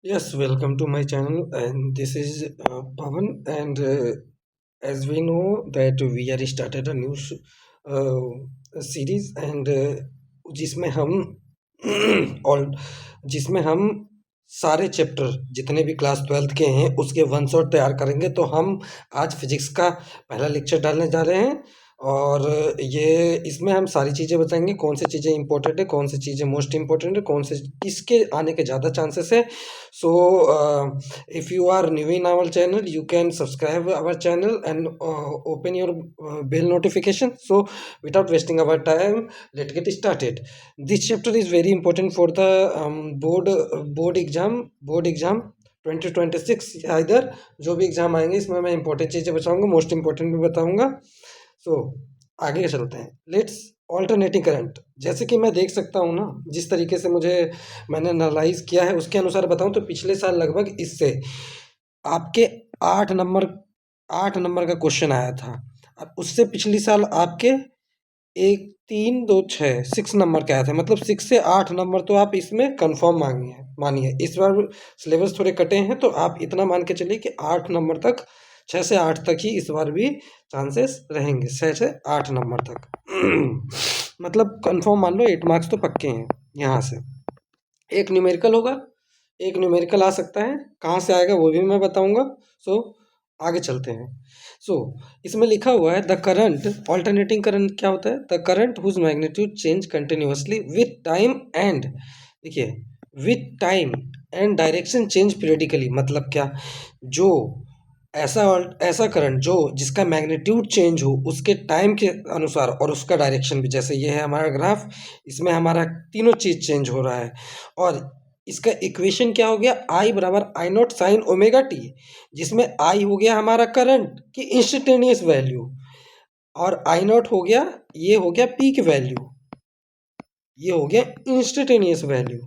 Yes, welcome to my channel, and this is Pavan. And as we know that we are started a new series, and जिसमें हम और जिसमें हम सारे chapter जितने भी क्लास 12th के हैं उसके वन शॉट तैयार करेंगे। तो हम आज फिजिक्स का पहला लेक्चर डालने जा रहे हैं, और ये इसमें हम सारी चीज़ें बताएंगे, कौन सी चीज़ें इंपॉर्टेंट है, कौन सी चीज़ें मोस्ट इंपॉर्टेंट है, कौन से किसके आने के ज़्यादा चांसेस है। So, if you are new in our channel, you can subscribe our channel and open your bell notification. So, without wasting our time, let's get started. This chapter is very important for the board exam 2026। इधर जो भी exam आएंगे इसमें मैं important चीज़ें बताऊंगा, most important भी बताऊंगा। सो आगे चलते हैं। लेट्स ऑल्टरनेटिंग करंट, जैसे कि मैं देख सकता हूँ ना, जिस तरीके से मैंने एनालाइज किया है उसके अनुसार बताऊँ तो पिछले साल लगभग इससे आपके 8 नंबर 8 नंबर का क्वेश्चन आया था। अब उससे पिछली साल आपके 1 3 2 6 6 नंबर का आया था। मतलब 6 से 8 नंबर तो आप इसमें कंफर्म मानिए। इस बार सिलेबस थोड़े कटे हैं, तो आप इतना मान के चलिए कि 8 नंबर तक, 6 से 8 तक ही इस बार भी चांसेस रहेंगे, 6 से 8 नंबर तक। मतलब कंफर्म मान लो 8 मार्क्स तो पक्के हैं यहाँ से। एक न्यूमेरिकल होगा, एक न्यूमेरिकल आ सकता है, कहाँ से आएगा वो भी मैं बताऊंगा। सो आगे चलते हैं। सो इसमें लिखा हुआ है द करंट, ऑल्टरनेटिंग करंट क्या होता है? The current whose magnitude change continuously with time and, देखिए, with time and direction change periodically. मतलब क्या? जो ऐसा ऐसा करंट जो जिसका मैग्नीट्यूड चेंज हो उसके टाइम के अनुसार और उसका डायरेक्शन भी, जैसे ये है हमारा ग्राफ, इसमें हमारा तीनों चीज चेंज हो रहा है। और इसका इक्वेशन क्या हो गया? आई बराबर I not sine omega T, जिसमें आई हो गया हमारा करंट की इंस्टेंटेनियस वैल्यू, और आई नॉट हो गया, ये हो गया पीक वैल्यू, ये हो गया instantaneous value.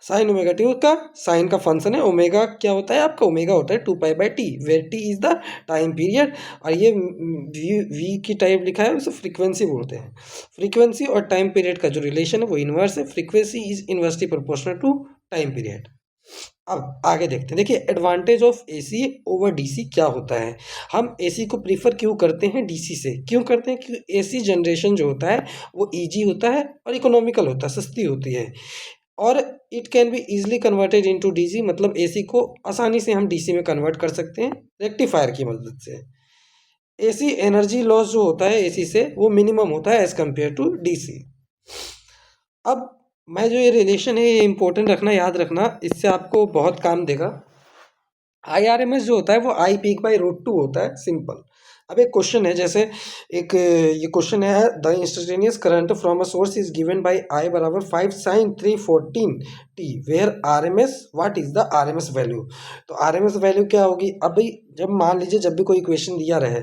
Sine omega T का साइन का फंक्शन है। ओमेगा क्या होता है आपका? ओमेगा होता है 2 पाई/टी, where T is the time period. और ये वी की टाइप लिखा है, उसे फ्रीक्वेंसी बोलते हैं। फ्रीक्वेंसी और टाइम पीरियड का जो रिलेशन है वो इनवर्स है। Frequency is inversely proportional to time period. अब आगे देखते हैं। देखिए, advantage of AC over DC क्या होता है। हम एसी को प्रीफर क्यों करते हैं डीसी से? क्यों करते हैं? क्योंकि एसी जनरेशन जो होता है वो इजी होता है और इकोनॉमिकल होता है, सस्ती होती है। और it can be easily converted into DC, मतलब एसी को आसानी से हम डीसी में कन्वर्ट कर सकते हैं रेक्टिफायर की मदद से। एसी एनर्जी लॉस जो होता है एसी से वो मिनिमम होता है एज कंपेयर टू डीसी। अब मैं जो ये रिलेशन है ये इंपॉर्टेंट रखना, याद रखना, इससे आपको बहुत काम देगा। IRMS जो होता है वो आई पीक बाई रूट टू होता है, सिंपल। अब एक क्वेश्चन है, जैसे एक ये क्वेश्चन है, the instantaneous current from a source is given by I बराबर 5 sine 314 T, where RMS, what is the RMS value. तो RMS वैल्यू क्या होगी? अभी जब मान लीजिए जब भी कोई क्वेश्चन दिया रहे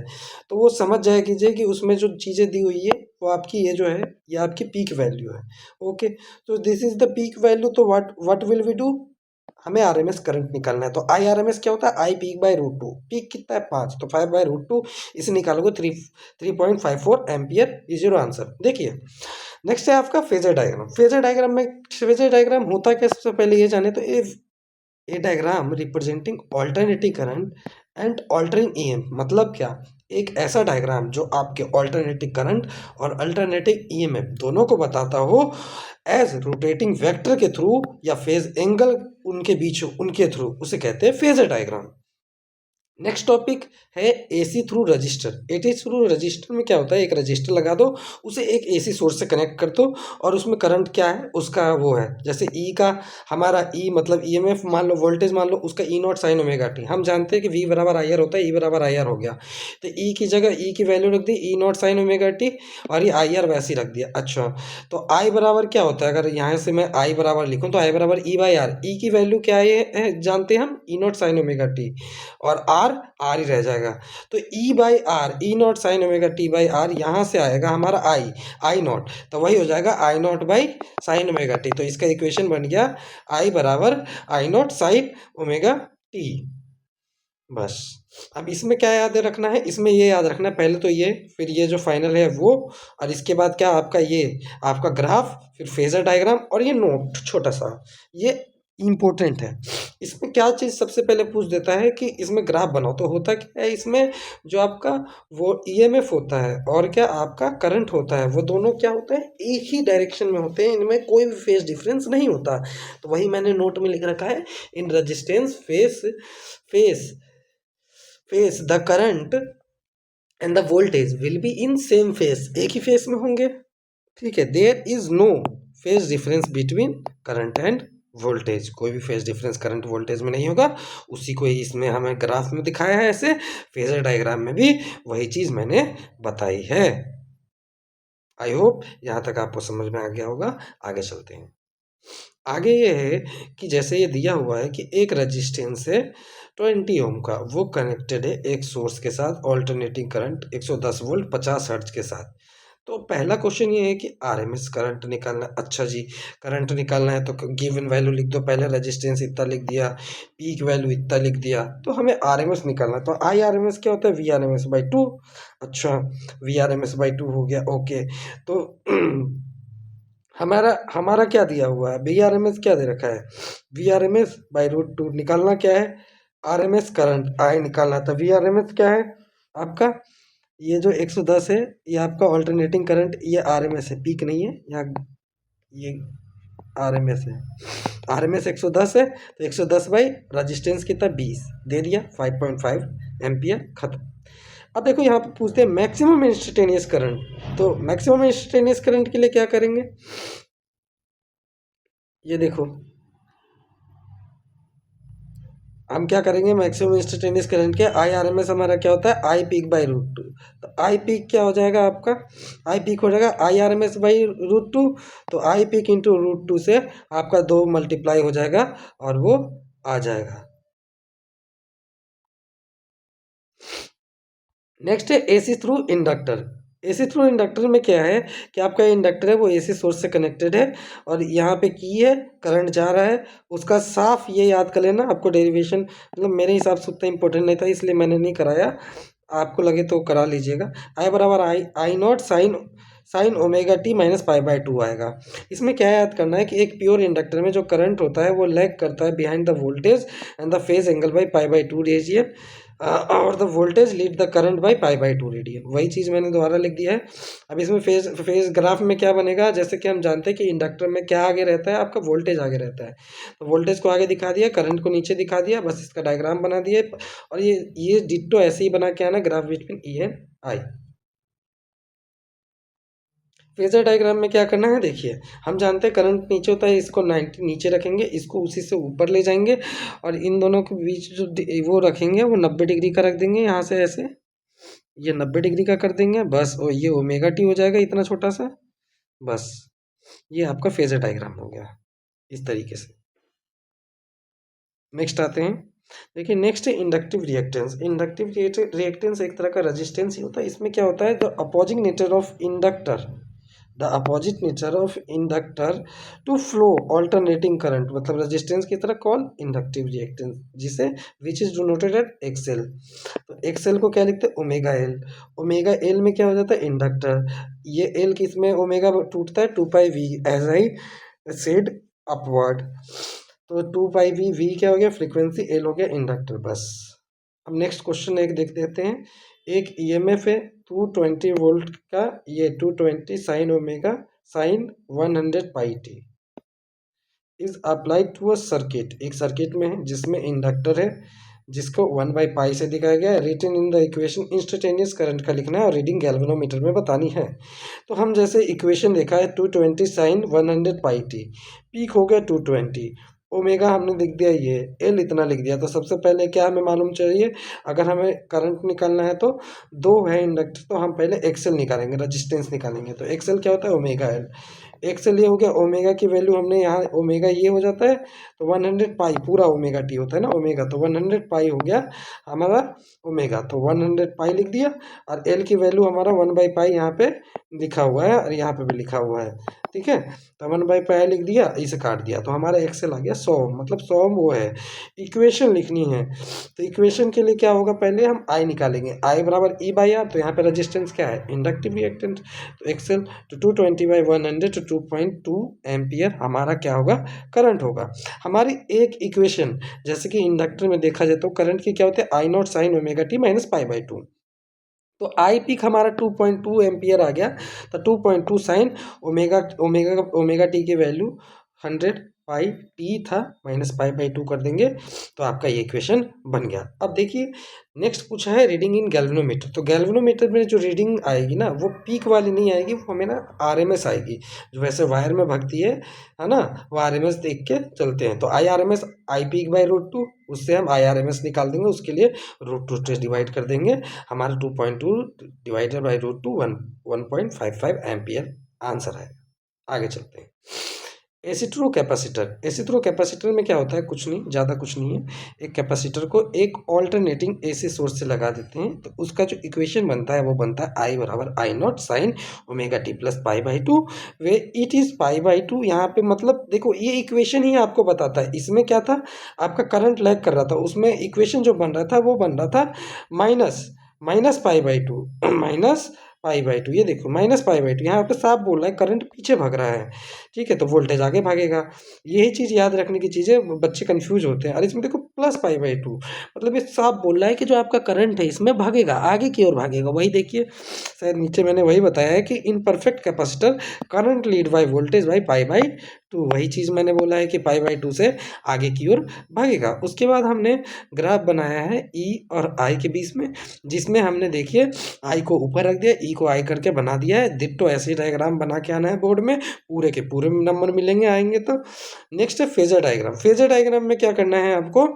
तो वो समझ जाया कीजिए कि उसमें जो चीज़ें दी हुई है वो आपकी ये जो है ये आपकी पीक वैल्यू है। ओके, तो this is the peak value. तो व्हाट विल वी डू? हमें आरएमएस करंट निकालना है। तो आई आरएमएस क्या होता है? I peak by root two. Peak कितना है? 5, तो 5/√2, इसे निकालोगे 3.54 एम्पियर इज योर आंसर। देखिए, नेक्स्ट है आपका फेजर डायग्राम। फेजर डायग्राम होता क्या? सबसे पहले ये जाने तो a diagram representing alternating current and altering EM. मतलब क्या? एक ऐसा डायग्राम जो आपके ऑल्टरनेटिंग करंट और अल्टरनेटिंग ईएमएफ दोनों को बताता हो एज रोटेटिंग वेक्टर के थ्रू, या फेज एंगल उनके बीच उनके थ्रू, उसे कहते हैं फेजर डायग्राम। नेक्स्ट टॉपिक है AC through resistor. AC through resistor में क्या होता है? एक रजिस्टर लगा दो, उसे एक एसी सोर्स से कनेक्ट कर दो, और उसमें करंट क्या है उसका वो है, जैसे ई का हमारा ई मतलब ईएमएफ मान लो, वोल्टेज मान लो, उसका ई नॉट साइन ओमेगा टी। हम जानते हैं कि वी बराबर आई आर होता है, ई बराबर आई आर हो गया, तो ई की जगह ई की वैल्यू रख दी ई नॉट साइन ओमेगा टी, और ये आई आर वैसे ही रख दिया। अच्छा, तो आई बराबर क्या होता है? अगर यहाँ से मैं आई बराबर लिखूँ तो आई बराबर ई बाई आर। ई की वैल्यू क्या है जानते हैं हम? E not sine omega T, और आर आर ही रह जाएगा। तो E by R, E not sine omega T by R, यहाँ से आएगा हमारा आई, आई नॉट, तो वही हो जाएगा I not by sine omega T. तो इसका इक्वेशन बन गया आई बराबर I not sine omega T. बस। अब इसमें क्या याद रखना है, इसमें ये याद रखना है पहले तो ये, फिर ये जो फाइनल है वो, और इसके बाद क्या आपका ये आपका ग्राफ, फिर फेजर डायग्राम और ये नोट छोटा सा, ये इम्पोर्टेंट है। इसमें क्या चीज़ सबसे पहले पूछ देता है कि इसमें ग्राफ बनाओ, तो होता क्या है इसमें, जो आपका वो ईएमएफ होता है और क्या आपका करंट होता है, वो दोनों क्या होते हैं, एक ही डायरेक्शन में होते हैं, इनमें कोई भी फेज डिफरेंस नहीं होता। तो वही मैंने नोट में लिख रखा है, in resistance phase phase the current and the voltage will be in same phase, एक ही फेस में होंगे। ठीक है, there is no phase difference between current and voltage, कोई भी फेज डिफरेंस करंट वोल्टेज में नहीं होगा। उसी को इसमें हमें ग्राफ में दिखाया है ऐसे, फेजर डायग्राम में भी वही चीज़ मैंने बताई है। आई होप यहाँ तक आपको समझ में आ गया होगा। आगे चलते हैं। आगे ये है कि जैसे ये दिया हुआ है कि एक रजिस्टेंस है 20 ओम का, वो कनेक्टेड है एक सोर्स के साथ, ऑल्टरनेटिंग करंट 110 वोल्ट 50 हर्ट्ज के साथ। तो पहला क्वेश्चन ये है कि आरएमएस करंट निकालना। अच्छा जी, करंट निकालना है तो गिवन वैल्यू लिख दो, पहले रेजिस्टेंस इतना लिख दिया, पीक वैल्यू इतना लिख दिया, तो हमें आरएमएस निकालना है। तो आई आरएमएस क्या होता है, V R M S by two. अच्छा, V R M S by two हो गया, ओके। तो हमारा हमारा क्या दिया हुआ है, वी आर एम एस क्या दे रखा है, V R M S by root two. निकालना क्या है, R M S current I निकालना था। वी आर एम एस क्या है आपका, ये जो 110 है, ये आपका ऑल्टरनेटिंग करंट, ये आर एम एस है, पीक नहीं है यहाँ, ये आर एम एस है। आर एम एस 110 है, तो 110 बाई रजिस्टेंस कितना 20 दे दिया, 5.5 एम्पियर, खत्म। अब देखो यहाँ पे पूछते हैं मैक्सिमम इंस्टेंटेनियस करंट। तो मैक्सिमम इंस्टेंटेनियस करंट के लिए क्या करेंगे, ये देखो हम क्या करेंगे, मैक्सिमम इंस्टेंटेनियस करंट के आई आर एम एस हमारा क्या होता है, I peak by root two. तो आई पीक क्या हो जाएगा आपका, आई पीक हो जाएगा I R M S by root two. तो I peak into root two से आपका 2 मल्टीप्लाई हो जाएगा और वो आ जाएगा। नेक्स्ट है AC through inductor. AC through inductor में क्या है कि आपका इंडक्टर है वो एसी सोर्स से कनेक्टेड है, और यहाँ पे की है, करंट जा रहा है, उसका साफ ये याद कर लेना। आपको डेरिवेशन मतलब मेरे हिसाब से उतना इंपॉर्टेंट नहीं था, इसलिए मैंने नहीं कराया, आपको लगे तो करा लीजिएगा। आई बराबर I I not sine sine omega T minus pi by two आएगा। इसमें क्या याद करना है कि एक प्योर इंडक्टर में जो करंट होता है वो लैग करता है behind the voltage and the phase angle by pi by two radian, और the voltage lead the current by pi by two radian. वही चीज़ मैंने दोबारा लिख दिया है। अब इसमें फेज ग्राफ में क्या बनेगा, जैसे कि हम जानते हैं कि इंडक्टर में क्या आगे रहता है, आपका वोल्टेज आगे रहता है, तो वोल्टेज को आगे दिखा दिया, करंट को नीचे दिखा दिया, बस इसका डायग्राम बना दिया। और ये डिट्टो ऐसे ही बना के आना, graph between E and I. Phasor diagram में क्या करना है, देखिए हम जानते हैं करंट नीचे होता है, इसको 90 नीचे रखेंगे, इसको उसी से ऊपर ले जाएंगे, और इन दोनों के बीच जो वो रखेंगे वो 90 डिग्री का रख देंगे, यहाँ से ऐसे ये 90 डिग्री का कर देंगे बस, और ये ओमेगा टी हो जाएगा इतना छोटा सा, बस ये आपका फेजर डायग्राम हो गया इस तरीके से। नेक्स्ट आते हैं, देखिए नेक्स्ट है इंडक्टिव रिएक्टेंस। इंडक्टिव रिएक्टेंस एक तरह का रेजिस्टेंस ही होता है। इसमें क्या होता है, the opposing nature of inductor, the opposite nature of inductor to flow alternating current, मतलब रेजिस्टेंस की तरह कॉल इंडक्टिव रिएक्टेंस, जिसे which is denoted at XL. तो एक्सएल को क्या लिखते हैं, ओमेगा एल। ओमेगा एल में क्या हो जाता है, इंडक्टर, ये एल किस में ओमेगा टूटता है, 2 pi V, as I said upward. तो 2 पाई वी क्या हो गया, फ्रीक्वेंसी, एल हो गया इंडक्टर, बस। अब नेक्स्ट क्वेश्चन एक देख देते हैं। एक ईएमएफ है 220 वोल्ट का, ये 220 sine omega sine 100 pi T is applied to a circuit, एक सर्किट में है जिसमें इंडक्टर है, जिसको 1/पाई से दिखाया गया है। Written in the equation instantaneous current का लिखना है और रीडिंग गैल्वेनोमीटर में बतानी है। तो हम जैसे इक्वेशन देखा है 220 साइन 100 पाई टी, पीक हो गया 220, ओमेगा हमने लिख दिया, ये एल इतना लिख दिया। तो सबसे पहले क्या हमें मालूम चाहिए, अगर हमें करंट निकालना है तो दो है इंडक्टर, तो हम पहले एक्सएल निकालेंगे, रेजिस्टेंस निकालेंगे। तो एक्सएल क्या होता है, ओमेगा एल। एक्सएल ये हो गया, ओमेगा की वैल्यू हमने यहाँ, ओमेगा ये हो जाता है, तो 100 पाई पूरा ओमेगा टी होता है ना ओमेगा, तो 100 पाई हो गया हमारा ओमेगा, तो 100 पाई लिख दिया। और एल की वैल्यू हमारा 1/पाई यहाँ पे लिखा हुआ है और यहाँ पे भी लिखा हुआ है, ठीक है। तो 1/π लिख दिया, इसे काट दिया, तो हमारा एक्सेल आ गया 100, मतलब 100 वो है। इक्वेशन लिखनी है, तो इक्वेशन के लिए क्या होगा, पहले हम आई निकालेंगे, आई बराबर ई बाई आर। तो यहाँ पे रेजिस्टेंस क्या है, इंडक्टिव रिएक्टेंस। तो एक्सेल तो 220/100 तो 2.2 एम्पियर हमारा क्या होगा, करंट होगा। हमारी एक इक्वेशन, जैसे कि इंडक्टर में देखा जाए तो करंट की क्या होते हैं, I not sine omega T minus π/2। तो आई पीक हमारा 2.2 एम्पियर आ गया। तो 2.2 sine omega omega omega T की वैल्यू 100π/t था, -π/2 कर देंगे, तो आपका ये इक्वेशन बन गया। अब देखिए नेक्स्ट पूछा है रीडिंग इन गैल्वेनोमीटर। तो गैल्वेनोमीटर में जो रीडिंग आएगी ना, वो पीक वाली नहीं आएगी, वो हमें ना आरएमएस आएगी, जो वैसे वायर में भगती है ना, वो आरएमएस देख के चलते हैं। तो I R M S I peak by √2, उससे हम आई आर एम एस निकाल देंगे, उसके लिए √2 से डिवाइड कर देंगे, हमारा 2.2 डिवाइडेड बाई √2 1.55 एम्पियर आंसर है। आगे चलते हैं। एसिट्रो कैपेसिटर। एसिट्रो कैपेसिटर में क्या होता है, कुछ नहीं, ज़्यादा कुछ नहीं है। एक कैपेसिटर को एक ऑल्टरनेटिंग एसी सोर्स से लगा देते हैं, तो उसका जो इक्वेशन बनता है वो बनता है आई बराबर I not sine omega T plus π/2 way it is π/2। यहाँ पे मतलब देखो ये इक्वेशन ही आपको बताता है। इसमें क्या था, आपका करंट लैग कर रहा था, उसमें इक्वेशन जो बन रहा था वो बन रहा था माइनस π/2 -π/2। ये देखो -π/2, यहाँ पे साफ बोल रहा है करंट पीछे भाग रहा है, ठीक है, तो वोल्टेज आगे भागेगा। यही चीज़ याद रखने की चीज़ है, बच्चे कंफ्यूज होते हैं। और इसमें देखो +π/2, मतलब ये साफ बोल रहा है कि जो आपका करंट है इसमें भागेगा, आगे की ओर भागेगा। वही देखिए शायद नीचे मैंने वही बताया है कि in perfect capacitor current lead by voltage by π/2, वही चीज़ मैंने बोला है कि π/2 से आगे की ओर भागेगा। उसके बाद हमने ग्राफ बनाया है ई और आई के बीच में, जिसमें हमने देखिए आई को ऊपर रख दिया, ई को आई करके बना दिया है। डिट्टो ऐसे डायग्राम बना के आना है बोर्ड में, पूरे के पूरे नंबर मिलेंगे आएंगे। तो नेक्स्ट है फेजर डायग्राम। फेजर डायग्राम में क्या करना है आपको,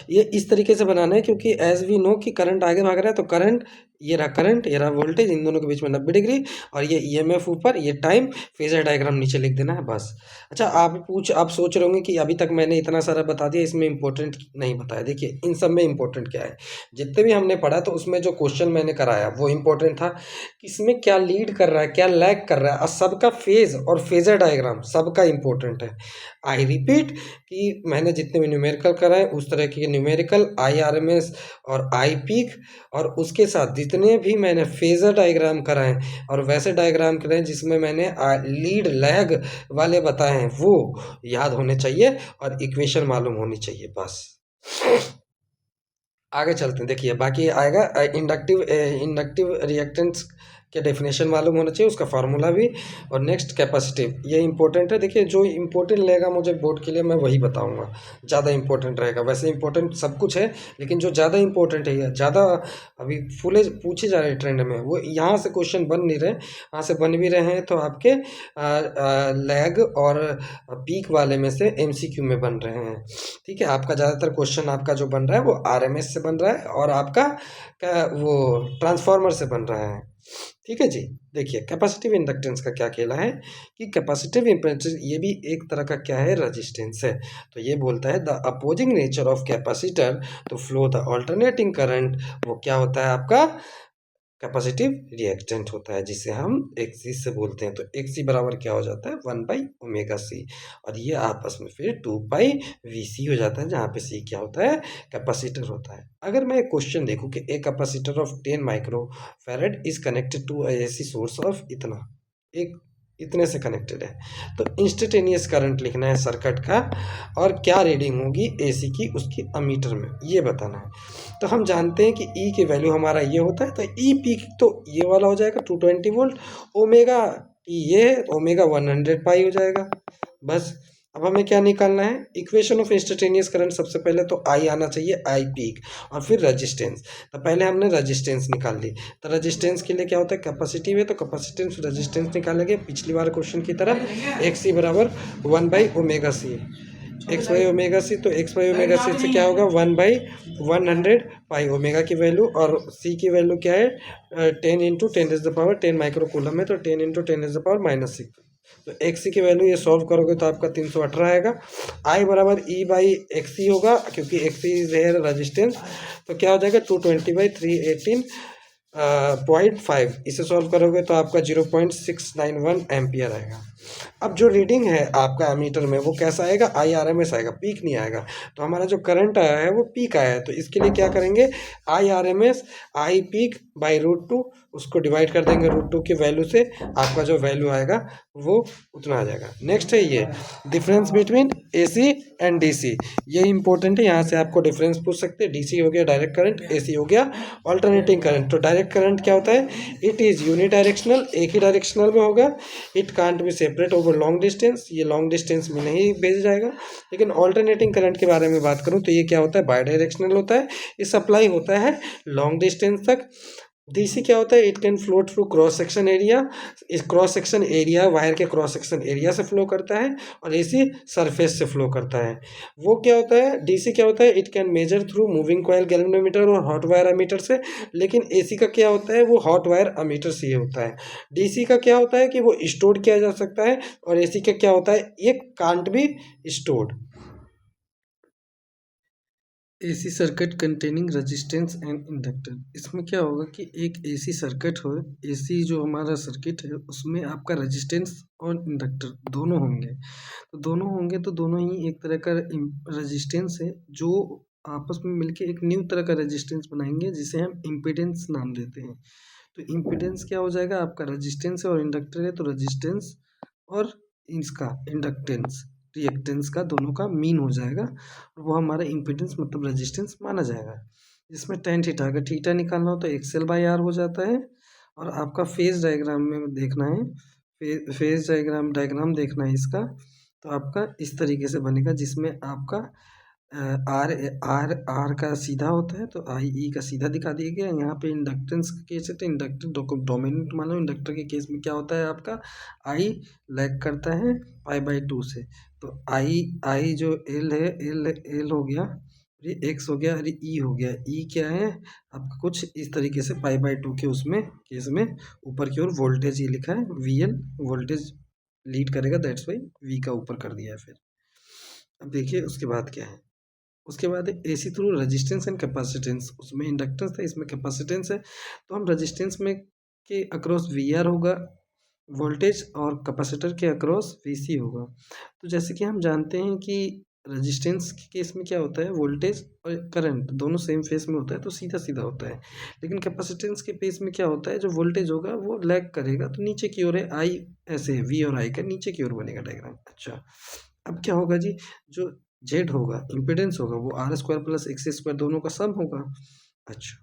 ये इस तरीके से बनाना है, क्योंकि एज वी नो कि करंट आगे भाग रहा है, तो करंट, ये रहा करंट, ये रहा वोल्टेज, इन दोनों के बीच में 90 डिग्री, और ये ईएमएफ ऊपर, ये टाइम, फेजर डायग्राम नीचे लिख देना है बस। अच्छा आप सोच रहे होंगे कि अभी तक मैंने इतना सारा बता दिया, इसमें इंपॉर्टेंट नहीं बताया। देखिए इन सब में इंपॉर्टेंट क्या है, जितने भी हमने पढ़ा तो उसमें जो क्वेश्चन मैंने कराया वो इंपॉर्टेंट था, कि इसमें क्या लीड कर रहा है, क्या लैग कर रहा है, और सबका फेज और फेजर डायग्राम सबका इंपॉर्टेंट है। आई रिपीट कि मैंने जितने भी न्यूमेरिकल कराए उस तरह के numerical, I R M S और आई पीक, और उसके साथ जितने भी मैंने फेजर डायग्राम कराए और वैसे डायग्राम कराए जिसमें मैंने लीड लैग वाले बताए हैं, वो याद होने चाहिए और इक्वेशन मालूम होनी चाहिए बस। आगे चलते हैं। देखिए बाकी आएगा इंडक्टिव रिएक्टेंस के डेफिनेशन मालूम होना चाहिए, उसका फार्मूला भी, और नेक्स्ट कैपेसिटिव, ये इंपॉर्टेंट है। देखिए जो इंपॉर्टेंट रहेगा मुझे बोर्ड के लिए मैं वही बताऊंगा, ज़्यादा इंपॉर्टेंट रहेगा। वैसे इंपॉर्टेंट सब कुछ है, लेकिन जो ज़्यादा इंपॉर्टेंट है, ज़्यादा अभी फुले पूछे जा रहे हैं ट्रेंड में, वो यहाँ से क्वेश्चन बन नहीं रहे। यहाँ से बन भी रहे हैं तो आपके लैग और पीक वाले में से एमसीक्यू में बन रहे हैं, ठीक है। आपका ज़्यादातर क्वेश्चन आपका जो बन रहा है वो आरएमएस से बन रहा है, और आपका वो ट्रांसफार्मर से बन रहा है, ठीक है जी। देखिए कैपेसिटिव इंडक्टेंस का क्या कहना है, कि कैपेसिटिव इंडक्टेंस ये भी एक तरह का क्या है, रेजिस्टेंस है। तो ये बोलता है the opposing nature of capacitor तो फ्लो द अल्टरनेटिंग करंट, वो क्या होता है आपका कैपेसिटिव रिएक्टेंट होता है, जिसे हम एक्सी से बोलते हैं। तो एक्सी बराबर क्या हो जाता है, 1/ωc, और ये आपस में फिर 2πVc हो जाता है, जहाँ पे सी क्या होता है, कैपेसिटर होता है। अगर मैं एक क्वेश्चन देखूँ कि a capacitor of 10 micro farad is connected to AC source of इतना, एक इतने से कनेक्टेड है, तो इंस्टेंटेनियस करंट लिखना है सर्किट का, और क्या रीडिंग होगी एसी की उसकी अमीटर में, ये बताना है। तो हम जानते हैं कि ई की वैल्यू हमारा ये होता है, तो ई पीक तो ये वाला हो जाएगा 220 वोल्ट, ओमेगा ये ओमेगा 100π हो जाएगा बस। अब हमें क्या निकालना है, इक्वेशन ऑफ इंस्टेंटेनियस करंट। सबसे पहले तो आई आना चाहिए, आई पीक, और फिर रेजिस्टेंस। तो पहले हमने रेजिस्टेंस निकाल ली। तो रेजिस्टेंस के लिए क्या होता है, कैपेसिटिव है तो कैपेसिटेंस रेजिस्टेंस निकालेंगे पिछली बार क्वेश्चन की तरह, एक्स सी बराबर 1/ωc, x/ωc। तो x/ωc से क्या होगा, 1/100π ओमेगा की वैल्यू, और c की वैल्यू क्या है, 10 × 10⁻10 माइक्रो कूलम है, तो 10 × 10⁻6। तो एक्स की वैल्यू ये सॉल्व करोगे तो आपका 318 आएगा। आई बराबर ई बाई एक्स होगा, क्योंकि एक्स इज हेयर रेजिस्टेंस, तो क्या हो जाएगा 220/318 0.5, इसे सॉल्व करोगे तो आपका 0.691 एम्पियर आएगा। अब जो रीडिंग है आपका एमीटर में वो कैसा आएगा, IRMS आएगा, पीक नहीं आएगा। तो हमारा जो करंट आया है वो पीक आया है, तो इसके लिए क्या करेंगे, IRMS आई पीक बाई √2, उसको डिवाइड कर देंगे √2 की वैल्यू से, आपका जो वैल्यू आएगा वो उतना आ जाएगा। नेक्स्ट है ये difference between AC and DC, ये इंपॉर्टेंट है, यहाँ से आपको डिफरेंस पूछ सकते हैं। DC हो गया डायरेक्ट करंट, AC हो गया ऑल्टरनेटिंग करंट। तो डायरेक्ट करंट क्या होता है, इट इज़ यूनिडायरेक्शनल, एक ही डायरेक्शनल में होगा। It can't be separate over long distance, ये लॉन्ग डिस्टेंस में नहीं भेजा जाएगा। लेकिन ऑल्टरनेटिंग करंट के बारे में बात करूँ तो ये क्या होता है, बाई डायरेक्शनल होता है, ये सप्लाई होता है लॉन्ग डिस्टेंस तक। DC क्या होता है, it can flow through cross section area, इस क्रॉस सेक्शन एरिया वायर के क्रॉस सेक्शन एरिया से फ्लो करता है, और AC सरफेस से फ्लो करता है। वो क्या होता है, DC क्या होता है, it can measure through moving coil galvanometer और हॉट वायर अमीटर से। लेकिन AC का क्या होता है, वो हॉट वायर अमीटर से ही होता है। DC का क्या होता है कि वो स्टोर किया जा सकता है, और AC का क्या होता है, ये can't be stored. AC circuit containing resistance and inductor, इसमें क्या होगा कि एक AC सर्किट हो, AC जो हमारा सर्किट है उसमें आपका रेजिस्टेंस और इंडक्टर दोनों होंगे। तो दोनों होंगे तो दोनों ही एक तरह का रेजिस्टेंस है, जो आपस में मिलके एक न्यू तरह का रेजिस्टेंस बनाएंगे जिसे हम इम्पीडेंस नाम देते हैं। तो इम्पीडेंस क्या हो जाएगा, आपका रेजिस्टेंस है और इंडक्टर है, तो रेजिस्टेंस और इसका इंडक्टेंस रिएक्टेंस का दोनों का मीन हो जाएगा, और वो हमारा इम्पीडेंस मतलब रेजिस्टेंस माना जाएगा। जिसमें tan थीटा, अगर थीटा निकालना हो तो XL/R हो जाता है। और आपका फेज डायग्राम में देखना है, फेज डायग्राम देखना है इसका, तो आपका इस तरीके से बनेगा, जिसमें आपका आर आर आर का सीधा होता है, तो आई ई का सीधा दिखा दिया गया। यहाँ पे इंडक्टेंस का केस है तो इंडक्टर डोमिनेंट मानो। इंडक्टर के केस में क्या होता है, आपका आई लैग करता है π/2 से। तो आई आई जो एल है, एल एल हो गया, ये एक्स हो गया, अरे ई हो गया। ई क्या है आपका, कुछ इस तरीके से π/2 के उसमें केस में ऊपर की ओर वोल्टेज ये लिखा है VL, वोल्टेज लीड करेगा, दैट्स वाई V का ऊपर कर दिया है। फिर अब देखिए उसके बाद क्या है, उसके बाद AC through resistance and capacitance, उसमें इंडक्टेंस था, इसमें कैपेसिटेंस है। तो हम रेजिस्टेंस में के अक्रॉस VR होगा वोल्टेज, और कैपेसिटर के अक्रॉस VC होगा। तो जैसे कि हम जानते हैं कि रेजिस्टेंस के केस में क्या होता है, वोल्टेज और करंट दोनों सेम फेस में होता है, तो सीधा सीधा होता है। लेकिन कैपेसिटेंस के केस में क्या होता है, जो वोल्टेज होगा वो लैग करेगा, तो नीचे की ओर है। आई ऐसे है, V और I का नीचे की ओर बनेगा डायग्राम। अच्छा, अब क्या होगा जी, जो जेड होगा इम्पिडेंस होगा वो R² प्लस XC² दोनों का सम होगा। अच्छा,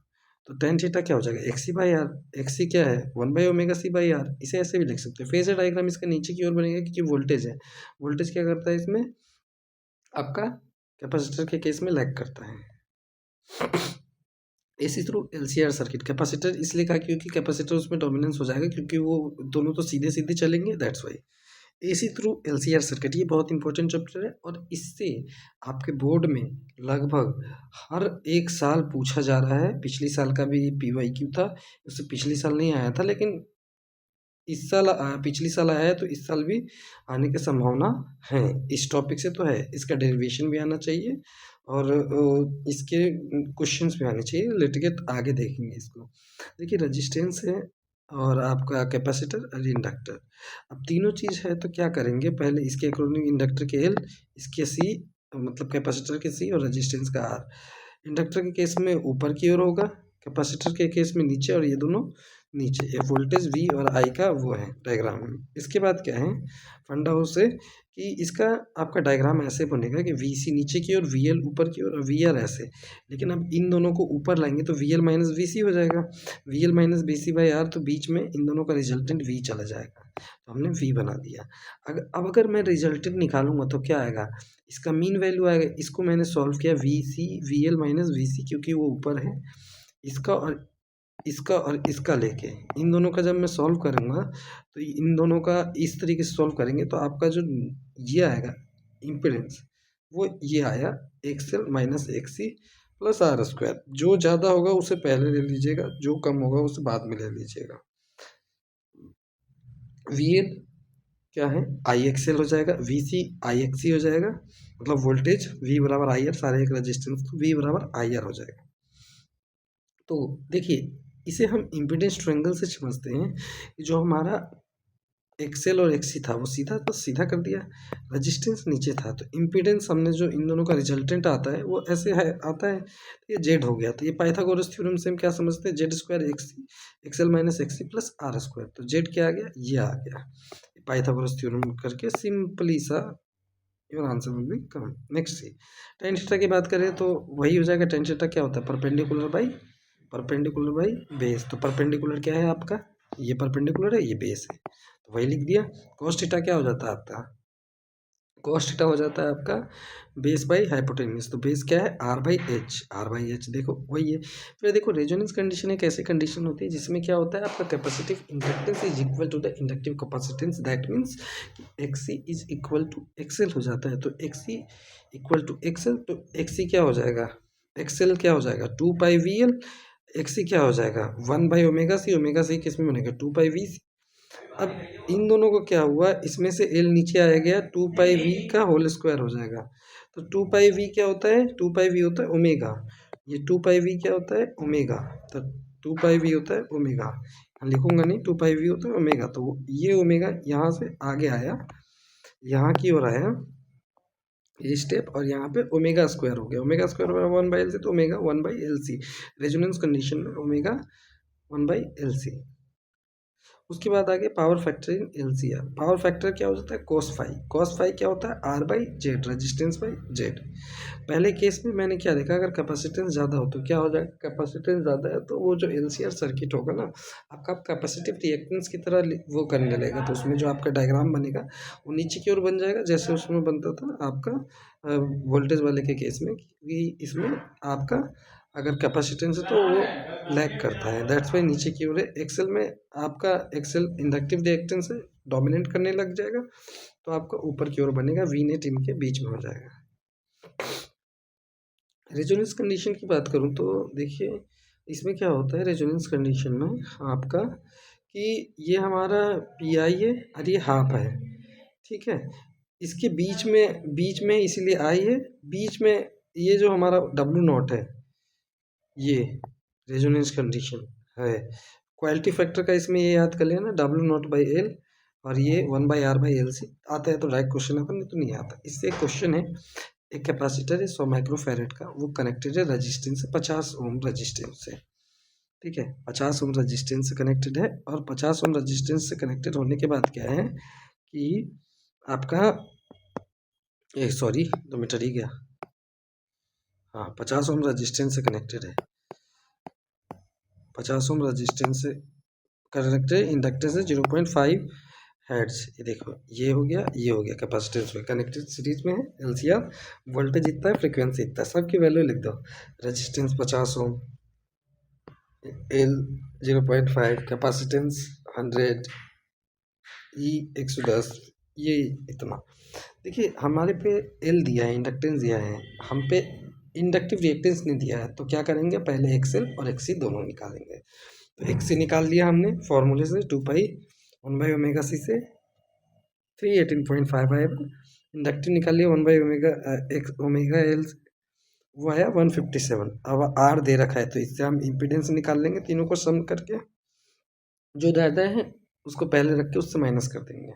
तो tan थीटा क्या हो जाएगा, XC/R। XC क्या है, 1/ωc/R। इसे ऐसे भी लिख सकते हैं। फेजर डायग्राम इसका नीचे की ओर बनेगा क्योंकि वोल्टेज है। वोल्टेज क्या करता है इसमें, आपका कैपेसिटर के केस में लैग करता है। AC through LCR circuit, capacitor इसलिए कहा क्योंकि कैपेसिटर उसमें डोमिनेंस हो जाएगा, क्योंकि वो दोनों तो सीधे सीधे चलेंगे, that's why. AC through LCR circuit, ये बहुत इंपॉर्टेंट चैप्टर है, और इससे आपके बोर्ड में लगभग हर एक साल पूछा जा रहा है। पिछली साल का भी PYQ था, उससे पिछली साल नहीं आया था, लेकिन इस साल पिछली साल आया है, तो इस साल भी आने की संभावना है। इस टॉपिक से तो है, इसका डेरिवेशन भी आना चाहिए, और इसके क्वेश्चंस भी आने चाहिए। लेट गेट आगे देखेंगे इसको। देखिए रेजिस्टेंस है, और आपका कैपेसिटर और इंडक्टर। अब तीनों चीज़ है तो क्या करेंगे, पहले इसके अकॉर्डिंग इंडक्टर के L, इसके C, मतलब कैपेसिटर के C और रेजिस्टेंस का R। इंडक्टर के केस में ऊपर की ओर होगा, कैपेसिटर के केस में नीचे, और ये दोनों नीचे। ये वोल्टेज V और I का वो है डायग्राम में। इसके बाद क्या है फंडा उससे, कि इसका आपका डायग्राम ऐसे बनेगा कि VC नीचे की ओर, VL ऊपर की ओर, और VR ऐसे। लेकिन अब इन दोनों को ऊपर लाएंगे तो VL माइनस VC हो जाएगा। VL माइनस VC/R, तो बीच में इन दोनों का रिजल्टेंट V चला जाएगा, तो हमने V बना दिया। अब अगर मैं रिजल्टेंट निकालूंगा तो क्या आएगा, इसका मीन वैल्यू आएगा। इसको मैंने सॉल्व किया VL माइनस VC, क्योंकि वो ऊपर है। इसका और इसका लेके इन दोनों का जब मैं सॉल्व करूँगा, तो इन दोनों का इस तरीके से सॉल्व करेंगे, तो आपका जो ये आएगा इम्पीडेंस, वो ये आया XL minus XC plus R²। जो ज़्यादा होगा उसे पहले ले लीजिएगा, जो कम होगा उसे बाद में ले लीजिएगा। VL क्या है, IXL हो जाएगा, VC IXC हो जाएगा, मतलब वोल्टेज V बराबर IR, सारे एक रेजिस्टेंस तो V बराबर IR हो जाएगा। तो देखिए इसे हम इम्पीडेंस ट्रायंगल से समझते हैं कि जो हमारा एक्सएल और एक्सी था वो सीधा तो सीधा कर दिया, रेजिस्टेंस नीचे था, तो इम्पीडेंस हमने जो इन दोनों का रिजल्टेंट आता है वो ऐसे है आता है, तो ये जेड हो गया। तो ये पाइथागोरस थ्योरम से हम क्या समझते हैं, Z square XC XL minus XC plus R square, तो जेड क्या आ गया, ये आ गया। पाइथागोरस थ्योरम करके सिंपली सा your answer will be come. Next see, tan theta की बात करें तो वही हो जाएगा। टेन थीटा क्या होता है, परपेंडिकुलर बाई बेस। तो परपेंडिकुलर क्या है आपका, ये परपेंडिकुलर है, ये बेस है, तो वही लिख दिया। कॉस थीटा क्या हो जाता है आपका, कॉस थीटा हो जाता है आपका बेस बाई हाइपोटेन्यूज। तो बेस क्या है, आर बाई एच देखो वही है। फिर देखो रेजोनेंस कंडीशन एक ऐसी कंडीशन होती है जिसमें क्या होता है, आपका capacitive inductance is equal to the inductive capacitance. That means XC is equal to XL हो जाता है। तो एक्सी इक्वल टू एक्सएल, तो एक्सी क्या हो जाएगा, एक्सएल क्या हो जाएगा 2 पाई वी एल, एक्सी क्या हो जाएगा 1/ओमेगा सी। ओमेगा सी किस में बनेगा 2 पाई वी। अब इन दोनों को क्या हुआ, इसमें से एल नीचे आया गया, 2 पाई वी का होल स्क्वायर हो जाएगा। तो 2 पाई वी क्या होता है, 2 पाई वी होता है ओमेगा, ये 2 पाई वी क्या होता है ओमेगा। तो 2 पाई वी होता है ओमेगा, लिखूंगा नहीं, 2 पाई वी होता है ओमेगा। तो ये ओमेगा यहाँ से आगे आया, यहाँ की ओर आया ये स्टेप, और यहाँ पे ओमेगा स्क्वायर हो गया। ओमेगा स्क्वायर 1/LC, तो ओमेगा 1/LC। रेजोनेंस कंडीशन में ओमेगा 1/LC। उसके बाद आगे power factor in LCR. Power factor क्या हो जाता है, cos फाई। cos फाई क्या होता है, R/Z, रेजिस्टेंस बाई जेड। पहले केस में मैंने क्या देखा, अगर कैपेसिटेंस ज़्यादा हो तो क्या हो जाएगा, कैपेसिटेंस ज़्यादा है तो वो जो एलसीआर सर्किट होगा ना आपका कैपेसिटिव रिएक्टेंस की तरह वो करने लगेगा। तो उसमें जो आपका डायग्राम बनेगा वो नीचे की ओर बन जाएगा, जैसे उसमें बनता था आपका वोल्टेज वाले के केस में, कि इसमें आपका अगर कैपेसिटेंस है तो वो लैग करता है, दैट्स वाई नीचे की ओर है। एक्सेल में आपका एक्सेल इंडक्टिव रिएक्टेंस है, डोमिनेट करने लग जाएगा, तो आपका ऊपर की ओर बनेगा, वी नेट इनके बीच में हो जाएगा। रेजोनेंस कंडीशन की बात करूं तो देखिए इसमें क्या होता है, रेजोनेंस कंडीशन में आपका कि ये हमारा पी आई है और ये हाफ है, ठीक है। इसके बीच में इसीलिए आई है, बीच में ये जो हमारा डब्ल्यू नॉट है, ये रेजोनेंस कंडीशन है। क्वालिटी फैक्टर का इसमें ये याद कर लेना, W0/L, और ये 1/R/LC आता है तो डायरेक्ट क्वेश्चन आता, नहीं तो नहीं आता। इससे एक क्वेश्चन है, एक कैपेसिटर है 100 माइक्रोफैरेड का, वो कनेक्टेड है रजिस्टेंस से 50 ओम रजिस्टेंस से, ठीक है, 50 ओम रजिस्टेंस से कनेक्टेड है। और 50 ओम रजिस्टेंस से कनेक्टेड होने के बाद क्या है कि आपका सॉरी 2 मीटर ही गया, हाँ 50 ओम रजिस्टेंस से कनेक्टेड है, 50 ओम रजिस्टेंस से कनेक्टेड, इंडक्टेंस है 0.5 हेड्स। ये देखो ये हो गया, ये हो गया, कैपेसिटेंस में कनेक्टेड सीरीज में है, एलसीआर वोल्टेज इतना है, फ्रीक्वेंसी इतना है, सबकी वैल्यू लिख दो। रेजिस्टेंस 50 ओम, एल 0.5, कैपेसिटेंस 100, ई 110, ये इतना। देखिए हमारे पे एल दिया है, इंडक्टेंस दिया है, हम पे इंडक्टिव रिएक्टेंस नहीं दिया है, तो क्या करेंगे, पहले एक्सएल और एक्सी दोनों निकालेंगे। तो एक्सी निकाल लिया हमने फॉर्मूले से, 2 पाई 1/ओमेगा सी से 318.5 आया। इंडक्टिव निकाल लिया 1/ओमेगा एल, वो आया 157। अब आर दे रखा है तो इससे हम इम्पीडेंस निकाल लेंगे, तीनों को सम करके जो ज़्यादा है उसको पहले रख के उससे माइनस कर देंगे।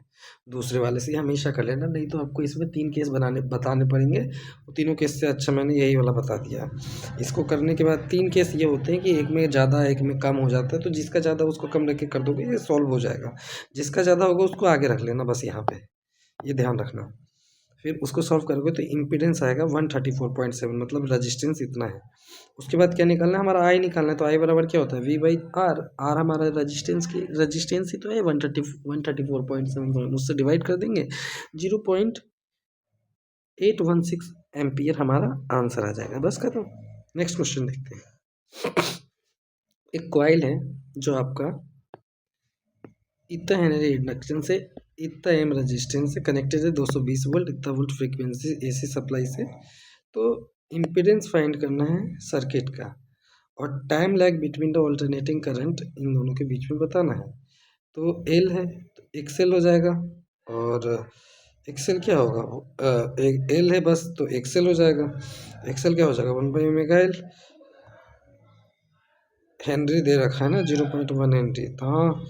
दूसरे वाले से हमेशा कर लेना, नहीं तो आपको इसमें 3 केस बताने पड़ेंगे। वो तीनों केस से अच्छा मैंने यही वाला बता दिया। इसको करने के बाद 3 केस ये होते हैं कि एक में ज़्यादा एक में कम हो जाता है, तो जिसका ज़्यादा उसको कम रख के कर दोगे, ये सॉल्व हो जाएगा। जिसका ज़्यादा होगा उसको आगे रख लेना, बस यहाँ पे ये ध्यान रखना। फिर उसको सॉल्व करोगे तो इम्पीडेंस आएगा 134.7, मतलब रजिस्टेंस इतना है। उसके बाद क्या निकालना है, हमारा आई निकालना है। तो आई बराबर क्या होता है, V/R। आर हमारा रजिस्टेंस ही तो है 134.7, उससे डिवाइड कर देंगे, 0.816 एम्पियर हमारा आंसर आ जाएगा, बस खत्म। नेक्स्ट क्वेश्चन देखते हैं। एक कॉइल है जो आपका इतना हेनरी इंडक्शन से इतना एम रेजिस्टेंस से कनेक्टेड है, 220 वोल्ट, इतना वोल्ट फ्रीक्वेंसी एसी सप्लाई से। तो इम्पीडेंस फाइंड करना है सर्किट का, और time lag between the alternating current in दोनों के बीच में बताना है। तो एल है तो एक्सएल हो जाएगा, और एक्सएल क्या होगा, एल है बस तो एक्सएल हो जाएगा। एक्सएल क्या हो जाएगा 1/ओमेगा एल हेनरी दे रखा है ना 0.1 हेनरी, तो हाँ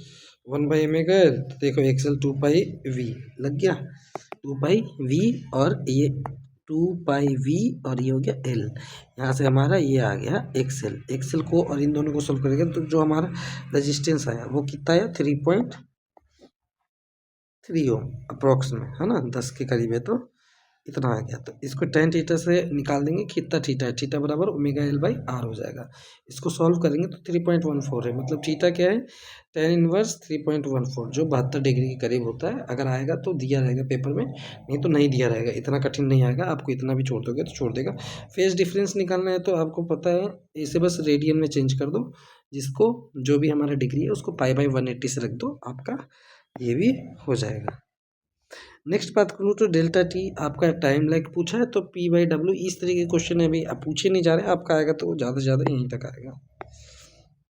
1/a में गए तो देखो एक्सएल 2π v लग गया, 2π v, और ये 2πv और ये हो गया एल। यहाँ से हमारा ये आ गया एक्सएल। एक्सएल को और इन दोनों को सोल्व करेंगे तो जो हमारा रेजिस्टेंस आया वो कितना आया 3.3 ओम अप्रोक्स में, है ना, 10 के करीब है तो इतना आ गया। तो इसको tan थीटा से निकाल देंगे, कितना थीटा है, थीटा बराबर ओमेगा एल बाई आर हो जाएगा। इसको सॉल्व करेंगे तो 3.14 है, मतलब थीटा क्या है, tan इनवर्स 3.14 जो 72 डिग्री के करीब होता है। अगर आएगा तो दिया रहेगा पेपर में, नहीं तो नहीं दिया रहेगा, इतना कठिन नहीं आएगा, आपको इतना भी छोड़ दोगे तो छोड़ देगा। फेज डिफरेंस निकालना है तो आपको पता है, इसे बस रेडियन में चेंज कर दो, जिसको जो भी हमारा डिग्री है उसको π/180 से रख दो, आपका ये भी हो जाएगा। नेक्स्ट बात करूँ तो डेल्टा टी आपका टाइम लाइक पूछा है तो P/W इस तरीके के क्वेश्चन है, अभी आप पूछे नहीं जा रहे, आपका आएगा तो ज़्यादा से ज़्यादा यहीं तक आएगा,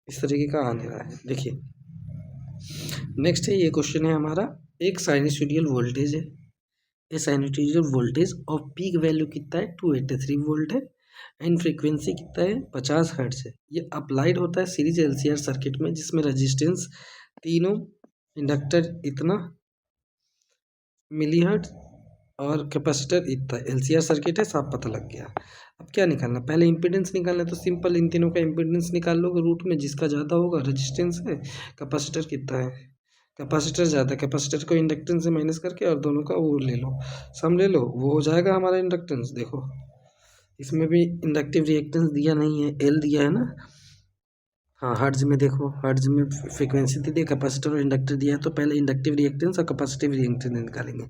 इस तरीके का आने रहा है। देखिए नेक्स्ट है, ये क्वेश्चन है हमारा, एक साइनसोइडल वोल्टेज है, ये साइनसोइडल वोल्टेज और पीक वैल्यू कितना है 283 वोल्ट है, एंड फ्रीक्वेंसी कितना है 50 हर्ट्ज है। ये अप्लाइड होता है सीरीज LCR सर्किट में, जिसमें रजिस्टेंस 3 ओम, इंडक्टर इतना मिलीहर्ट्ज और कैपेसिटर इतना। LCR सर्किट है, साफ पता लग गया। अब क्या निकालना, पहले इम्पीडेंस निकालना है तो सिंपल इन तीनों का इम्पीडेंस निकाल लो, रूट में जिसका ज़्यादा होगा रेजिस्टेंस है, कैपेसिटर कितना है, कैपेसिटर ज़्यादा है, कैपेसिटर को इंडक्टेंस से माइनस करके और दोनों का वो ले लो, सम ले लो, वो हो जाएगा हमारा इंडक्टेंस। देखो इसमें भी इंडक्टिव रिएक्टेंस दिया नहीं है, एल दिया है ना, हाँ हर्ट्ज में देखो, हर्ट्ज में फ्रीक्वेंसी दी है, कैपेसिटर और इंडक्टर दिया है, तो पहले इंडक्टिव रिएक्टेंस और कैपेसिटिव रिएक्टेंस निकालेंगे।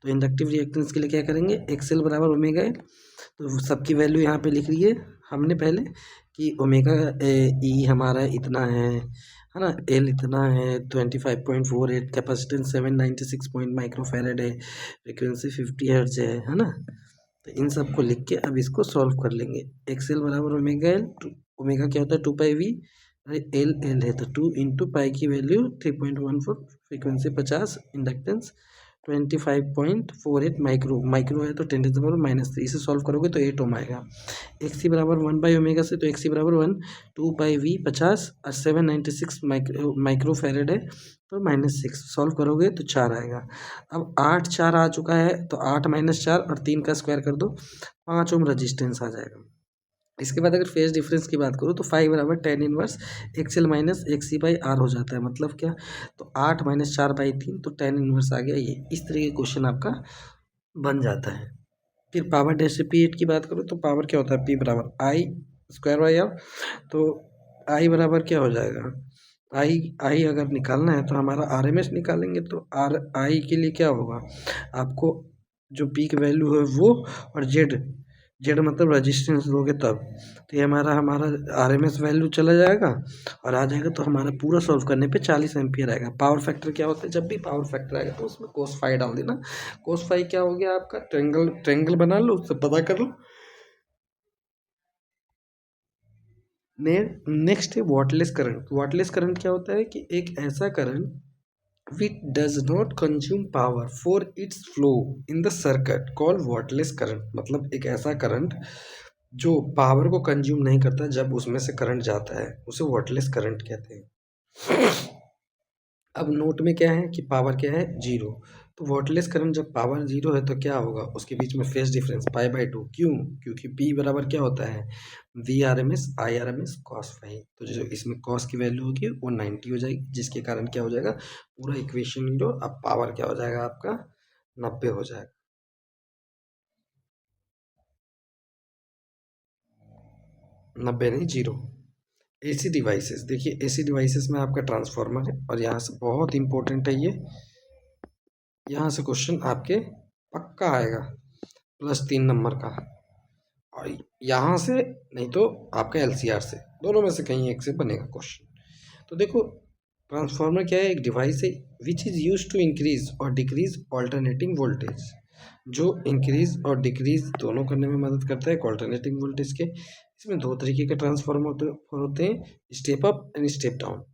तो इंडक्टिव रिएक्टेंस के लिए क्या करेंगे, एक्सएल बराबर ओमेगा एल, तो सबकी वैल्यू यहाँ पे लिख ली है हमने पहले कि ओमेगा ई हमारा इतना है ना, एल इतना है 25.48, कैपेसिटेंस 796 पॉइंट माइक्रोफैरड है, फ्रीक्वेंसी 50 हर्ट्ज है ना। तो इन सब को लिख के अब इसको सॉल्व कर लेंगे। एक्सएल बराबर ओमेगा एल, ओमेगा क्या होता है 2πv, एल एल है तो 2 इंटू पाई की value 3.14, frequency 50, inductance 25.48 micro, micro है तो 10⁻⁻3, इसे सॉल्व करोगे तो 8 ओम आएगा। एक्स सी बराबर 1/ओमेगा से, तो एक्स सी बराबर 1, 2πv 50 और 796 माइक्रो फैरेड है तो -6, सॉल्व करोगे तो 4 आएगा। अब 8 4 आ चुका है तो 8 - 4 और 3 का स्क्वायर कर दो, 5 ओम रजिस्टेंस आ जाएगा। इसके बाद अगर फेज डिफरेंस की बात करूँ तो 5 बराबर tan inverse XL minus X C by R हो जाता है, मतलब क्या, तो 8 - 4/3 तो tan इनवर्स आ गया। ये इस तरह के क्वेश्चन आपका बन जाता है। फिर पावर डेसिपिएट की बात करूँ तो पावर क्या होता है, P बराबर आई स्क्वायर बाई आर, तो आई बराबर क्या हो जाएगा, आई अगर निकालना है तो हमारा RMS निकालेंगे, तो आई के लिए क्या होगा, आपको जो पीक वैल्यू है वो, और जेड मतलब रजिस्टेंस लोगे तब, तो ये हमारा RMS वैल्यू चला जाएगा और आ जाएगा, तो हमारा पूरा सॉल्व करने पे 40 एम्पियर आएगा। पावर फैक्टर क्या होता है, जब भी पावर फैक्टर आएगा तो उसमें cos फाई डाल देना। cos फाई क्या हो गया आपका, ट्रेंगल बना लो, उससे पता कर लो। नेक्स्ट है वाटलेस करंट। वाटलेस करंट क्या होता है कि एक ऐसा current which does not consume power for its flow in the circuit called wattless current, मतलब एक ऐसा करंट जो पावर को कंज्यूम नहीं करता जब उसमें से करंट जाता है, उसे वाटलेस करंट कहते हैं। अब नोट में क्या है कि पावर क्या है 0, तो वाटलेस करंट जब पावर 0 है तो क्या होगा, उसके बीच में फेज डिफरेंस π/2, क्यों, क्योंकि P बराबर क्या होता है VRMS IRMS cos फाई, तो जो इसमें cos की वैल्यू होगी वो 90 हो जाएगी, जिसके कारण क्या हो जाएगा, पूरा इक्वेशन लो, अब पावर क्या हो जाएगा आपका 90 हो जाएगा, 90 नहीं 0। AC डिवाइसेस, देखिए AC डिवाइसेस में आपका ट्रांसफार्मर है, और यहाँ से बहुत इंपॉर्टेंट है ये, यहाँ से क्वेश्चन आपके पक्का आएगा +3 नंबर का, और यहाँ से नहीं तो आपका LCR से, दोनों में से कहीं एक से बनेगा क्वेश्चन। तो देखो ट्रांसफार्मर क्या है, एक डिवाइस है which is use to increase और डिक्रीज ऑल्टरनेटिंग वोल्टेज, जो इंक्रीज और डिक्रीज दोनों करने में मदद करता है ऑल्टरनेटिंग वोल्टेज के। इसमें दो तरीके के ट्रांसफार्मर होते हैं, step up and step down.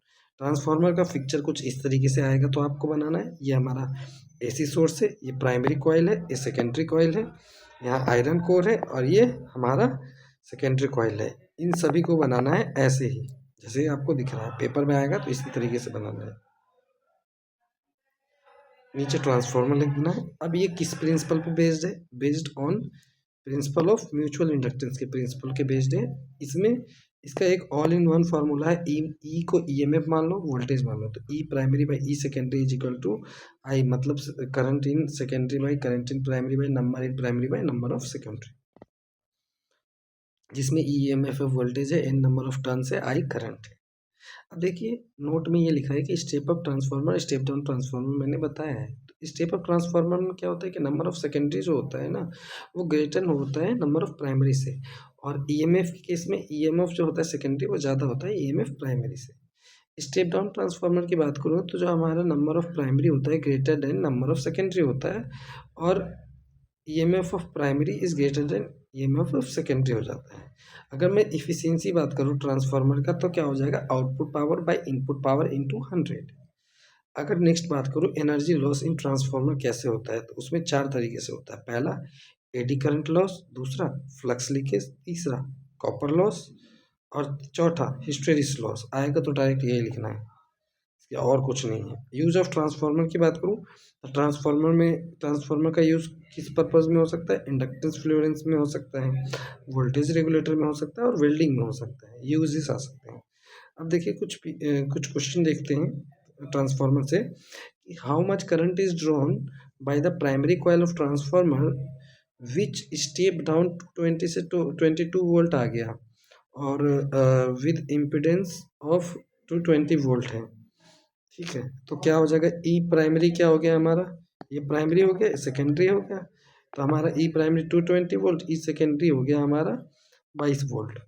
Transformer का पिक्चर कुछ इस तरीके से आएगा, तो आपको बनाना है, ये हमारा AC सोर्स है, ये प्राइमरी कॉइल है, ये सेकेंडरी कॉइल है, यहाँ आयरन कोर है, और ये हमारा सेकेंडरी कॉइल है। इन सभी को बनाना है ऐसे ही, जैसे आपको दिख रहा है, पेपर में आएगा तो इसी तरीके से बनाना है। नीचे ट्रांसफॉर्मर लिख देना है। अब ये किस प्रिंसिपल पे बेस्ड है? Based on principle of mutual inductance के प्रिंसिपल के बेस्ड है। इसमें इसका एक ऑल इन वन फार्मूला है। ई को ईएमएफ मान लो, वोल्टेज मान लो, तो E primary by E secondary is equal to I, मतलब current in secondary by current in primary by number in primary by number of secondary, जिसमें ई ईएमएफ वोल्टेज है, N number of turns है, I current है। अब देखिए note में ये लिखा है कि step up transformer step down transformer मैंने बताया है। तो स्टेप अप ट्रांसफार्मर में क्या होता है कि नंबर ऑफ सेकेंडरी जो होता है ना, वो ग्रेटर होता है नंबर ऑफ प्राइमरी से, और ईएमएफ के केस में ईएमएफ जो होता है सेकेंडरी वो ज़्यादा होता है ईएमएफ प्राइमरी से। स्टेप डाउन ट्रांसफार्मर की बात करूँ तो जो हमारा नंबर ऑफ प्राइमरी होता है greater than number of secondary होता है, और EMF of primary is greater than EMF of secondary हो जाता है। अगर मैं इफिशियंसी बात करूँ ट्रांसफार्मर का तो क्या हो जाएगा? Output power by input power into 100। अगर नेक्स्ट बात करूँ एनर्जी लॉस इन ट्रांसफार्मर कैसे होता है, तो उसमें 4 तरीके से होता है। पहला एडी करंट लॉस, दूसरा फ्लक्स लीकेज, तीसरा कॉपर लॉस, और चौथा हिस्टेरिस लॉस। आएगा तो डायरेक्ट यही लिखना है, या और कुछ नहीं है। यूज़ ऑफ ट्रांसफार्मर की बात करूँ तो ट्रांसफार्मर का यूज़ किस पर्पज़ में हो सकता है? इंडक्टेंस फ्लोरेंस में हो सकता है, वोल्टेज रेगुलेटर में हो सकता है, और वेल्डिंग में हो सकता है। यूजेस आ सकते हैं। अब देखिए कुछ क्वेश्चन देखते हैं ट्रांसफार्मर से कि how much current is drawn by the primary coil of transformer which step down 20 से 22 वोल्ट आ गया, और विद इम्पिडेंस ऑफ 220 वोल्ट है। ठीक है, तो क्या हो जाएगा? ई प्राइमरी क्या हो गया हमारा? ये प्राइमरी हो गया, सेकेंडरी हो गया। तो हमारा ई प्राइमरी 220 वोल्ट, ई सेकेंडरी हो गया हमारा 22 वोल्ट।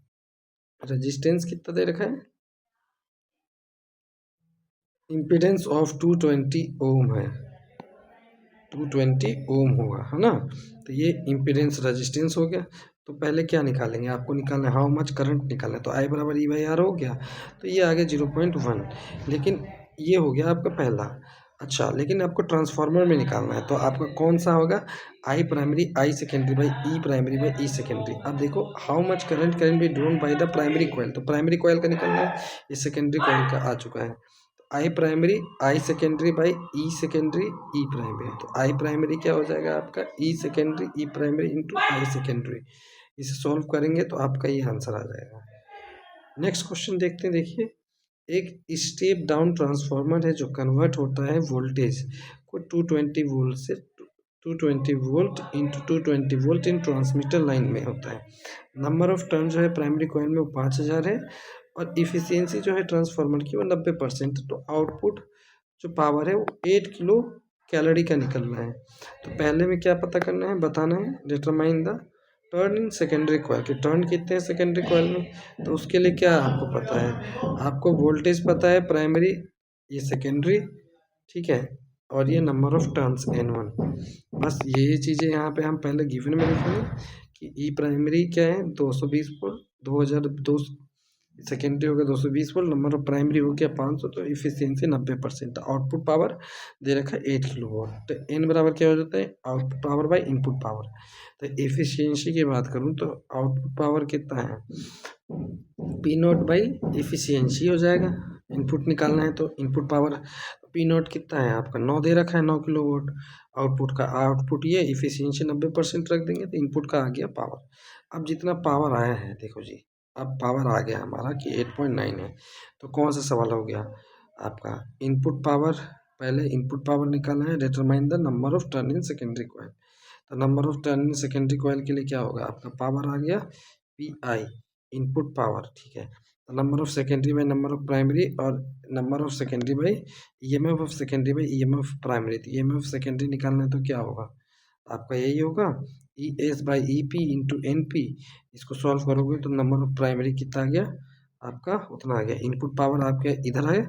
रेजिस्टेंस कितना दे रखा है? इम्पीडेंस ऑफ 220 ओम है, 220 ओम होगा, है ना। तो ये इम्पीडेंस रेजिस्टेंस हो गया। तो पहले क्या निकालेंगे? आपको निकालना है हाउ मच करंट निकालना है, तो आई बराबर ई बाई आर हो गया, तो ये आ गया 0.1। लेकिन ये हो गया आपका पहला। अच्छा, लेकिन आपको ट्रांसफार्मर में निकालना है, तो आपका कौन सा होगा? I primary I secondary by E primary by E secondary. अब देखो how much current can be drawn by the primary coil, तो प्राइमरी कॉइल का निकालना है, ये सेकेंडरी कॉइल का आ चुका है। I primary I secondary by E secondary E primary, तो आई प्राइमरी क्या हो जाएगा आपका? E secondary E primary into I secondary. इसे सॉल्व करेंगे तो आपका ये आंसर आ जाएगा। नेक्स्ट क्वेश्चन देखते हैं। देखिए एक स्टेप डाउन ट्रांसफार्मर है जो कन्वर्ट होता है वोल्टेज को 220 वोल्ट से 220 वोल्ट इंटू 220 वोल्ट इन ट्रांसमीटर लाइन में होता है। नंबर ऑफ टर्न जो है प्राइमरी कॉइल में वो 5000 है, और इफिशियंसी जो है ट्रांसफार्मर की वो 90%। तो आउटपुट जो पावर है वो 8 किलो कैलोरी का निकलना है। तो पहले में क्या पता करना है? बताना है determine the turn in secondary coil के टर्न कितने हैं सेकेंडरी कॉइल में। तो उसके लिए क्या आपको पता है? आपको वोल्टेज पता है प्राइमरी, ये सेकेंडरी, ठीक है, और ये नंबर ऑफ टर्न्स N1। बस ये चीज़ें यहाँ पे हम पहले गिवन में लिखेंगे कि ई प्राइमरी क्या है 220 वोल्ट, 2002 सेकेंडरी हो गया 220 वोल्ट, नंबर ऑफ प्राइमरी हो गया 500, तो इफिशियंसी 90%। आउटपुट पावर दे रखा है 8 किलो वोल्ट। तो एन बराबर क्या हो जाता है? Output power by input power. तो एफिशिएंसी की बात करूँ तो आउटपुट पावर कितना है? पी नॉट बाई एफिशिएंसी हो जाएगा। इनपुट निकालना है तो इनपुट पावर पी नॉट कितना है आपका? 9 दे रखा है, 9 किलो वोल्ट। आउटपुट का आउटपुट ये इफिशिएंसी 90% रख देंगे तो इनपुट का आ गया पावर। अब जितना पावर आया है देखो जी, अब पावर आ गया हमारा कि 8.9 है। तो कौन सा सवाल हो गया आपका? इनपुट पावर, पहले इनपुट पावर निकालना है, determine the number of turn in secondary coil. तो number of turn in secondary coil के लिए क्या होगा? आपका पावर आ गया पी आई, इनपुट पावर, ठीक है। तो number of secondary by number of primary, और number of secondary by EMF of secondary by EMF primary. तो ईएमएफ सेकेंडरी निकालना है तो क्या होगा आपका? यही होगा E S by E P into N P. इसको सॉल्व करोगे तो नंबर ऑफ प्राइमरी कितना आ गया आपका? उतना आ गया। इनपुट पावर आपके इधर है,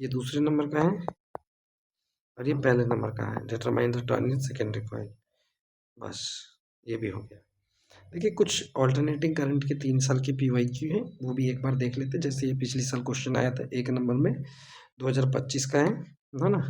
ये दूसरे नंबर का है, और ये पहले नंबर का है। Determine the turn in secondary coil. बस ये भी हो गया। देखिए कुछ ऑल्टरनेटिंग करंट के 3 साल के PYQ है, वो भी एक बार देख लेते हैं। जैसे ये पिछले साल क्वेश्चन आया था 1 नंबर में, 2025 का है ना।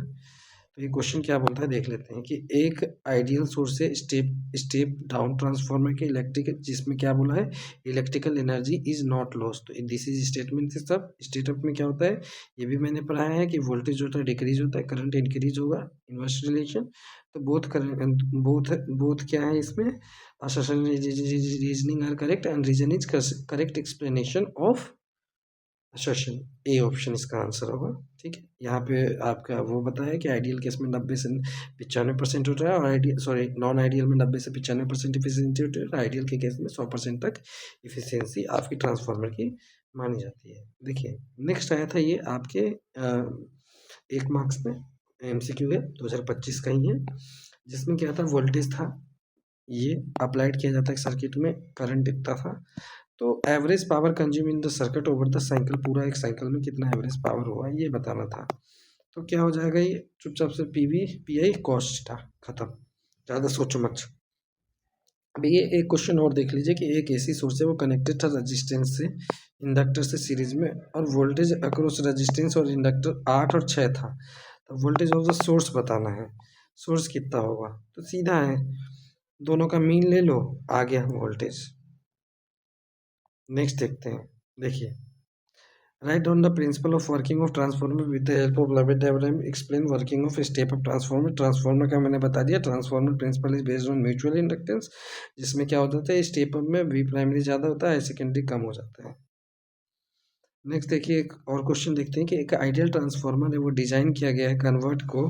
तो ये क्वेश्चन क्या बोलता है देख लेते हैं कि एक आइडियल सोर्स से स्टेप स्टेप डाउन ट्रांसफार्मर के इलेक्ट्रिक, जिसमें क्या बोला है electrical energy is not loss. तो दिस इज स्टेटमेंट से सब स्टेटअप में क्या होता है ये भी मैंने पढ़ाया है कि वोल्टेज होता है डिक्रीज होता है, करंट इंक्रीज होगा, इनवर्स रिलेशन। तो बोथ करंट बोथ बोथ क्या है इसमें, assertion reasoning are correct and reason is correct explanation of assertion। A option इसका आंसर होगा। ठीक है, यहाँ पे आपका वो बताया कि आइडियल केस में 90 से 95% होता है और आइडियल सॉरी नॉन आइडियल में 90 से 95% इफिशियंसी होती है, आइडियल के केस में 100% तक इफिशियंसी आपकी ट्रांसफार्मर की मानी जाती है। देखिए नेक्स्ट आया था ये आपके 1 मार्क्स में MCQ है 2025 का ही है, जिसमें क्या था वोल्टेज था, ये अप्लाइड किया जाता है सर्किट में, करंट दिखता था। तो average power consume in the circuit over the cycle, पूरा एक साइकिल में कितना एवरेज पावर हुआ ये बताना था। तो क्या हो जाएगा ये चुपचाप से PI कॉस्ट था, खत्म, ज़्यादा सोचो मत। अभी ये एक क्वेश्चन और देख लीजिए कि एक AC सोर्स है वो कनेक्टेड था रजिस्टेंस से इंडक्टर से सीरीज में, और वोल्टेज अक्रॉस रजिस्टेंस और इंडक्टर 8 और 6 था। तो वोल्टेज ऑफ द सोर्स बताना है, सोर्स कितना होगा, तो सीधा है दोनों का मीन ले लो, आ गया वोल्टेज। नेक्स्ट देखते हैं, देखिए write down the principle of working of transformer with the help of labelled diagram, explain working of step up transformer. Transformer का मैंने बता दिया, transformer principle is based on mutual inductance, जिसमें क्या होता है स्टेप अप में V प्राइमरी ज़्यादा होता है, सेकेंडरी कम हो जाता है। नेक्स्ट देखिए एक और क्वेश्चन देखते हैं कि एक आइडियल ट्रांसफार्मर है वो डिजाइन किया गया है कन्वर्ट को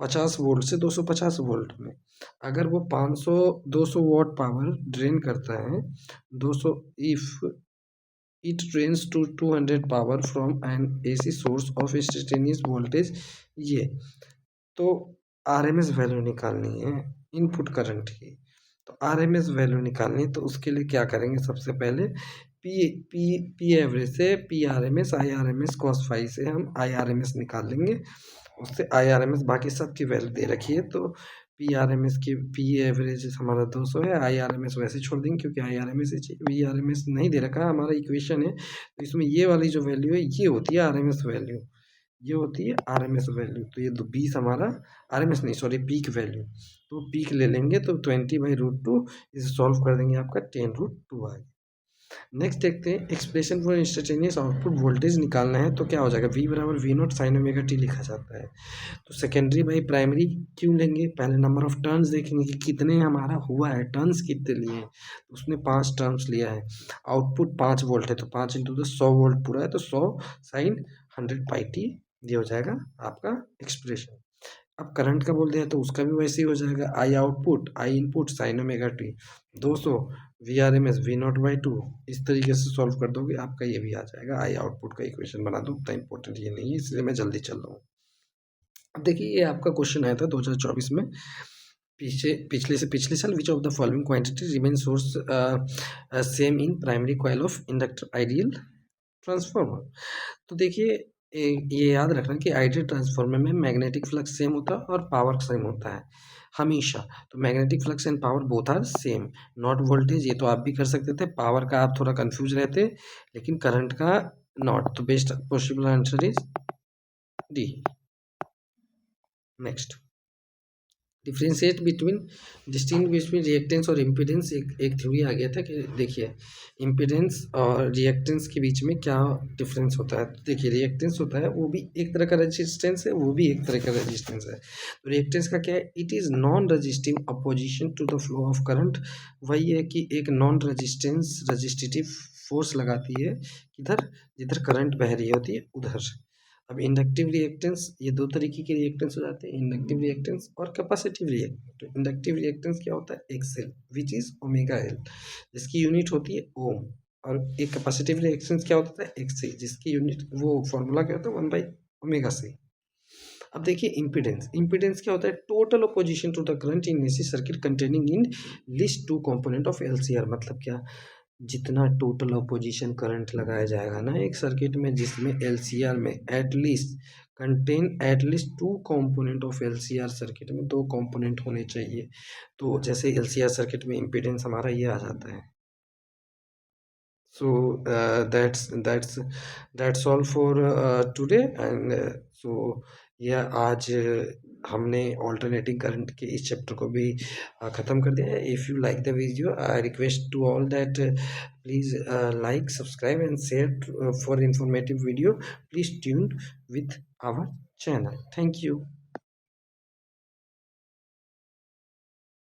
50 वोल्ट से 250 वोल्ट में। अगर वो 500 200 वॉट पावर ड्रेन करता है, 200 if it drains to 200 power from an AC source of instantaneous voltage, ये तो RMS वैल्यू निकालनी है इनपुट करंट की। तो RMS वैल्यू निकालनी है, तो उसके लिए क्या करेंगे सबसे पहले पी एवरेज से PRMS IRMS cos फाई से हम IRMS निकाल लेंगे, उससे IRMS बाकी सब की वैल्यू दे रखी है। तो PRMS की P एवरेज हमारा 200 है, IRMS वैसे छोड़ देंगे क्योंकि IRMS VRMS नहीं दे रखा, हमारा इक्वेशन है। तो इसमें ये वाली जो वैल्यू है ये होती है RMS वैल्यू, ये होती है RMS वैल्यू। तो ये 20 हमारा RMS नहीं सॉरी पीक वैल्यू, तो पीक ले लेंगे तो 20/√2, इसे सॉल्व कर देंगे आपका 10√2 आएगा। नेक्स्ट देखते हैं expression for instantaneous output voltage निकालना है, तो क्या हो जाएगा V बराबर V0 साइन ओमेगा टी लिखा जाता है। तो सेकेंडरी बाई प्राइमरी क्यों लेंगे, पहले नंबर ऑफ टर्न्स देखेंगे कि कितने हमारा हुआ है, टर्न्स कितने लिए हैं, तो उसने 5 टर्न्स लिया है, आउटपुट 5 वोल्ट है तो 5 इंटू 100 वोल्ट पूरा है, तो 100 साइन 100πt, ये हो जाएगा आपका एक्सप्रेशन। अब करंट का बोल दिया तो उसका भी वैसे ही हो जाएगा, आई output I input sine omega T 200 VRMS V0/2, इस तरीके से सॉल्व कर दोगे आपका ये भी आ जाएगा। आई आउटपुट का इक्वेशन बना दो, उतना इंपॉर्टेंट ये नहीं है इसलिए मैं जल्दी चल रहा हूँ। अब देखिए ये आपका क्वेश्चन आया था 2024 में, पिछले से पिछले साल, which of the following quantity remain source same in primary coil of inductor ideal transformer. तो देखिए ये याद रखना कि आइडियल ट्रांसफार्मर में मैग्नेटिक फ्लक्स सेम होता है और पावर सेम होता है हमेशा। तो magnetic flux and power both are same, not voltage, ये तो आप भी कर सकते थे, पावर का आप थोड़ा कंफ्यूज रहते, लेकिन करंट का नॉट। तो best possible answer is D. Next differentiate between distinguish between reactance और इम्पीडेंस, एक थ्योरी आ गया था कि देखिए इम्पीडेंस और रिएक्टेंस के बीच में क्या डिफरेंस होता है। तो देखिए रिएक्टेंस होता है वो भी एक तरह का रेजिस्टेंस है, वो भी एक तरह का रेजिस्टेंस है। तो रिएक्टेंस का क्या है, it is non resistive opposition to the flow of current. वही है कि एक नॉन रजिस्टेंस रजिस्टिव फोर्स लगाती है किधर, जिधर करंट बह रही होती है उधर। अब इंडक्टिव रिएक्टेंस, ये दो तरीके के रिएक्टेंस हो जाते हैं, इंडक्टिव रिएक्टेंस और कैपेसिटिव रिएक्टेंस। तो इंडक्टिव रिएक्टेंस क्या होता है, XL which is omega L, जिसकी यूनिट होती है ओम। और एक कैपेसिटिव रिएक्टेंस क्या होता है, एक्ससी, जिसकी यूनिट वो फॉर्मूला क्या होता है 1/ω_c। अब देखिए इम्पीडेंस, इम्पीडेंस क्या होता है, total opposition to the current in AC circuit containing at least 2 component of LCR। मतलब क्या, जितना टोटल अपोजिशन करंट लगाया जाएगा ना एक सर्किट में जिसमें LCR में at least contain at least 2 component of LCR, circuit में 2 कंपोनेंट होने चाहिए। तो जैसे LCR सर्किट में इम्पीडेंस हमारा ये आ जाता है। So that's all for today and so यह आज हमने ऑल्टरनेटिंग करंट के इस चैप्टर को भी ख़त्म कर दिया है. If you like the video, I request to all that please like, subscribe and share for informative video. Please tune with our channel. Thank you.